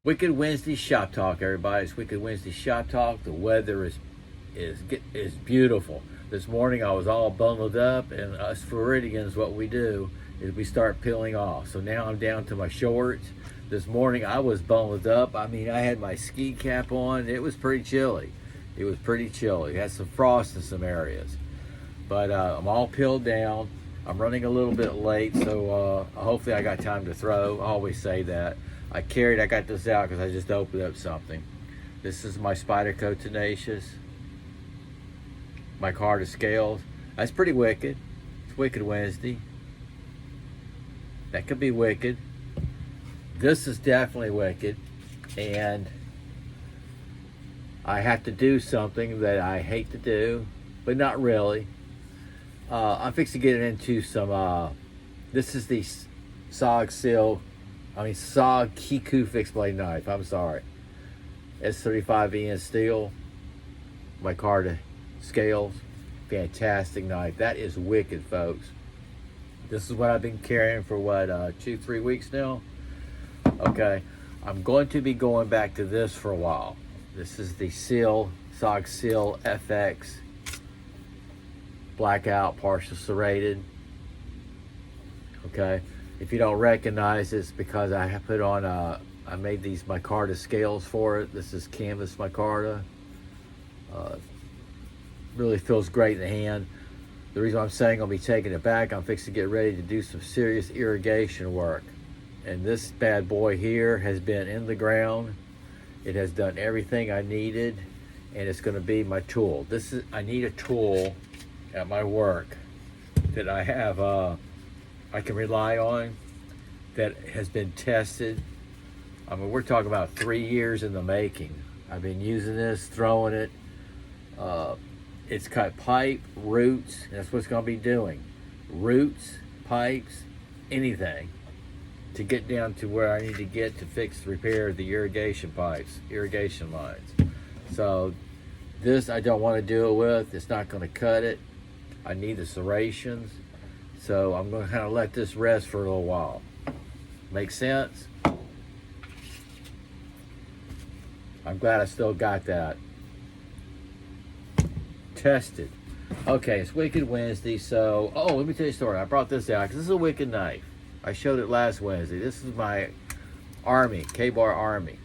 Wicked Wednesday Shop Talk, everybody. It's Wicked Wednesday Shop Talk. The weather is beautiful. This morning I was all bundled up, and us Floridians, what we do is we start peeling off. So now I'm down to my shorts. This morning I was bundled up. I mean, I had my ski cap on. It was pretty chilly. It was pretty chilly. It had some frost in some areas. But I'm all peeled down. I'm running a little bit late, so hopefully I got time to throw. I always say that. I got this out because I just opened up something. This is my Spyderco Tenacious. My Micarta Scales. That's pretty wicked. It's Wicked Wednesday. That could be wicked. This is definitely wicked. And I have to do something that I hate to do, but not really. I'm fixing to get into some, this is the SOG Kiku fixed blade knife. I'm sorry. S35 steel. Micarta Scales. Fantastic knife. That is wicked, folks. This is what I've been carrying for 2-3 weeks now. Okay. I'm going to be going back to this for a while. This is the SOG Seal FX blackout, partial serrated. Okay. If you don't recognize it, it's because I have put on I made these Micarta scales for it. This is canvas Micarta. Really feels great in the hand. The reason I'm saying I'll be taking it back, I'm fixing to get ready to do some serious irrigation work. And this bad boy here has been in the ground. It has done everything I needed, and it's going to be my tool. I need a tool at my work that I have I can rely on, that has been tested. I mean, we're talking about 3 years in the making. I've been using this, throwing it. It's cut pipe, roots, and that's what it's going to be doing. Roots, pipes, anything to get down to where I need to get to repair the irrigation pipes, irrigation lines. So this I don't want to do it with. It's not going to cut it. I need the serrations. So I'm going to kind of let this rest for a little while. Make sense? I'm glad I still got that. Tested. Okay, it's Wicked Wednesday, so, let me tell you a story. I brought this out because this is a wicked knife. I showed it last Wednesday. This is my Army, K-Bar Army.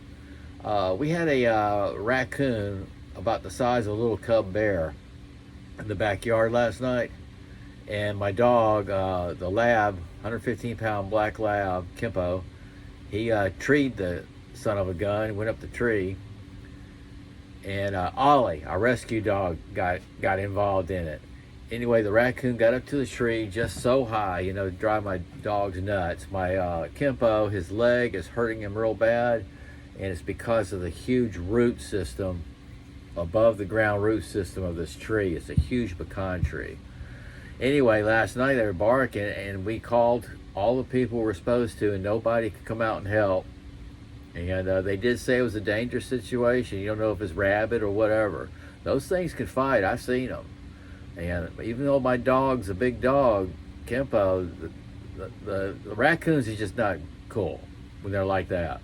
We had a raccoon about the size of a little cub bear in the backyard last night. And my dog, the lab, 115-pound black lab, Kimpo, he treed the son of a gun, went up the tree. And Ollie, our rescue dog, got involved in it. Anyway, the raccoon got up to the tree just so high, to drive my dog's nuts. My Kimpo, his leg is hurting him real bad, and it's because of the huge root system, above the ground root system of this tree. It's a huge pecan tree. Anyway, last night they were barking, and we called all the people we were supposed to, and nobody could come out and help. And they did say it was a dangerous situation. You don't know if it's rabbit or whatever. Those things can fight. I've seen them. And even though my dog's a big dog, Kimpo, the raccoons is just not cool when they're like that.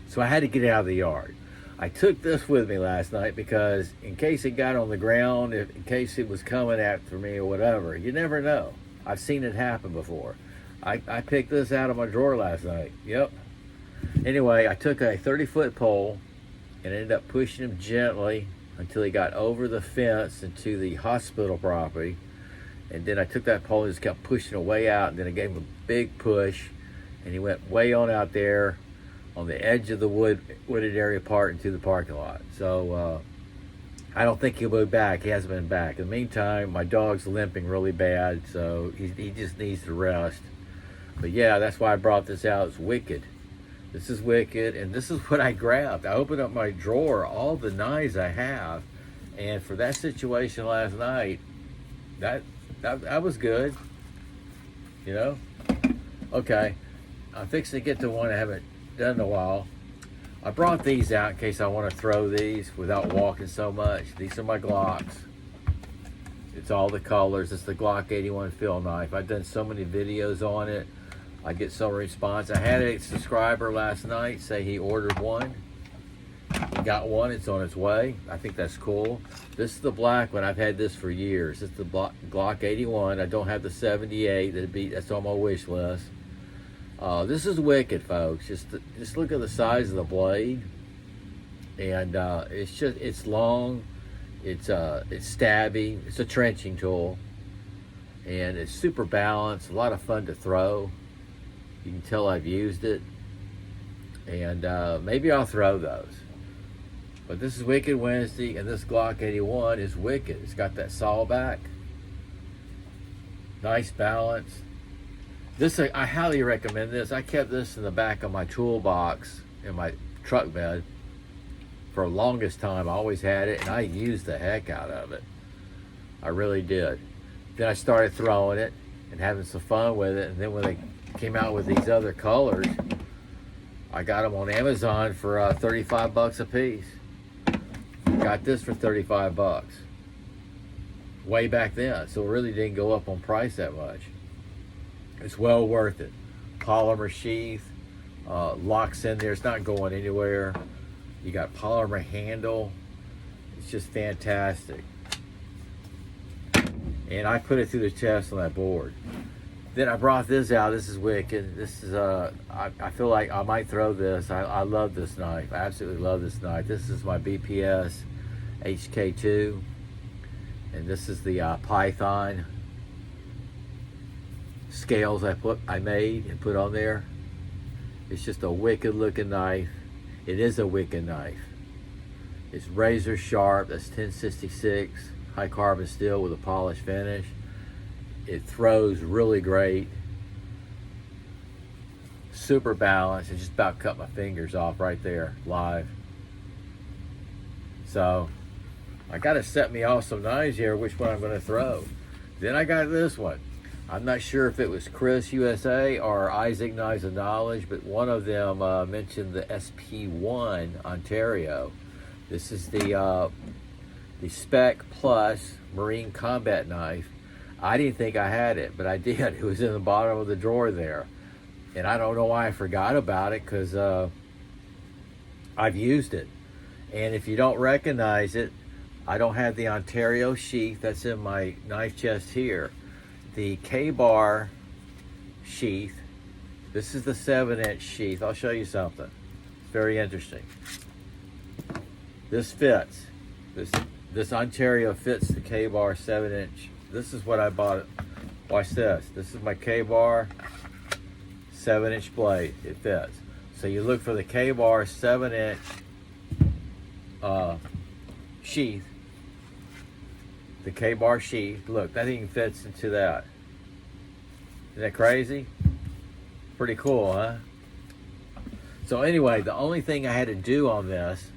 So I had to get it out of the yard. I took this with me last night because in case it got on the ground, in case it was coming after me or whatever, you never know. I've seen it happen before. I picked this out of my drawer last night. Yep. Anyway, I took a 30-foot pole and ended up pushing him gently until he got over the fence into the hospital property. And then I took that pole and just kept pushing it way out, and then I gave him a big push, and he went way on out there on the edge of the wooded area part into the parking lot. So I don't think he'll be back. He hasn't been back. In the meantime, my dog's limping really bad, so he just needs to rest. But yeah, that's why I brought this out. It's wicked. This is wicked, and this is what I grabbed. I opened up my drawer, all the knives I have, and for that situation last night, that was good, Okay, I'm fixing to get to one I haven't done in a while. I brought these out in case I want to throw these without walking so much. These are my Glocks. It's all the colors. It's the Glock 81 field knife. I've done so many videos on it. I get some response. I had a subscriber last night say he ordered one. He got one. It's on its way. I think that's cool. This is the black one. I've had this for years. It's the Glock 81. I don't have the 78. That's on my wish list. This is wicked, folks. Just look at the size of the blade, and it's long. It's stabby. It's a trenching tool, and it's super balanced. A lot of fun to throw. You can tell I've used it, and maybe I'll throw those. But this is Wicked Wednesday, and this Glock 81 is wicked. It's got that saw back, nice balance. This, I highly recommend this. I kept this in the back of my toolbox in my truck bed for the longest time. I always had it, and I used the heck out of it. I really did. Then I started throwing it and having some fun with it, and then when they came out with these other colors, I got them on Amazon for 35 bucks a piece. Got this for 35 bucks way back then, so it really didn't go up on price that much. It's well worth it. Polymer sheath, locks in there. It's not going anywhere. You got polymer handle. It's just fantastic. And I put it through the test on that board. Then I brought this out. This is wicked. This is I feel like I might throw this. I love this knife. I absolutely love this knife. This is my BPS HK2, and this is the Python scales I made and put on there. It's just a wicked looking knife. It is a wicked knife. It's razor sharp. That's 1066 high carbon steel with a polished finish. It throws really great. Super balanced. It just about cut my fingers off right there live. So I got to set me off some knives here, which one I'm going to throw. Then I got this one. I'm not sure if it was Chris USA or Isaac Knives of Knowledge, but one of them mentioned the SP1 Ontario. This is the Spec Plus Marine Combat Knife. I didn't think I had it, but I did. It was in the bottom of the drawer there. And I don't know why I forgot about it, because I've used it. And if you don't recognize it, I don't have the Ontario sheath that's in my knife chest here. The K-Bar sheath, this is the 7-inch sheath. I'll show you something. It's very interesting. This fits. This Ontario fits the K-Bar 7-inch. This is what I bought. Watch this. This is my K-Bar 7-inch blade. It fits. So you look for the K-Bar 7-inch sheath. The K-Bar sheath. Look, that thing fits into that. Isn't that crazy? Pretty cool, huh? So anyway, the only thing I had to do on this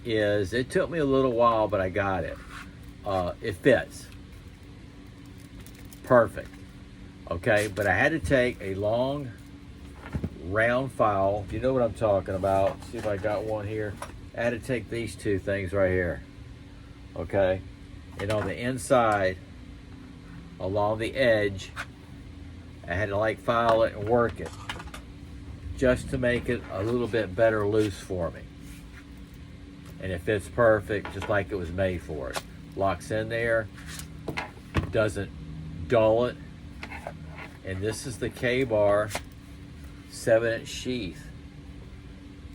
is, it took me a little while, but I got it. It fits. Perfect. Okay, but I had to take a long round file. You know what I'm talking about. See if I got one here. I had to take these two things right here. Okay, and on the inside, along the edge, I had to like file it and work it just to make it a little bit better loose for me. And it fits perfect, just like it was made for it. Locks in there, doesn't dull it. And this is the K-Bar 7-inch sheath.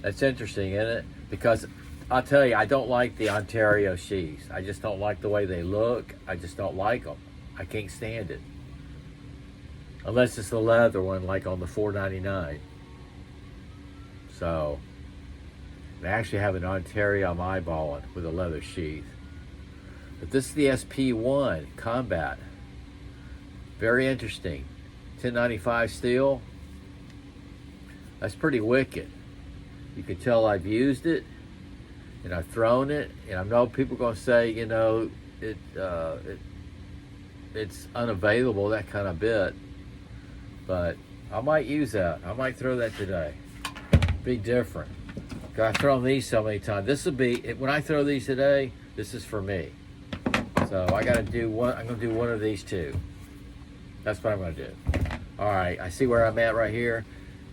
That's interesting, isn't it? Because I'll tell you, I don't like the Ontario sheaths. I just don't like the way they look. I just don't like them. I can't stand it. Unless it's the leather one, like on the 499. So, I actually have an Ontario I'm eyeballing with a leather sheath. But this is the SP1 Combat. Very interesting. 1095 steel. That's pretty wicked. You can tell I've used it, and I've thrown it, and I know people are going to say, you know, it's unavailable, that kind of bit, but I might use that. I might throw that today. Be different. I've thrown these so many times. This will be, when I throw these today, this is for me. So I got to do one. I'm going to do one of these two. That's what I'm going to do. All right, I see where I'm at right here.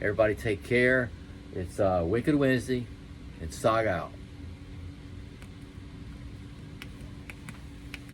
Everybody take care. It's Wicked Wednesday, and Sog out.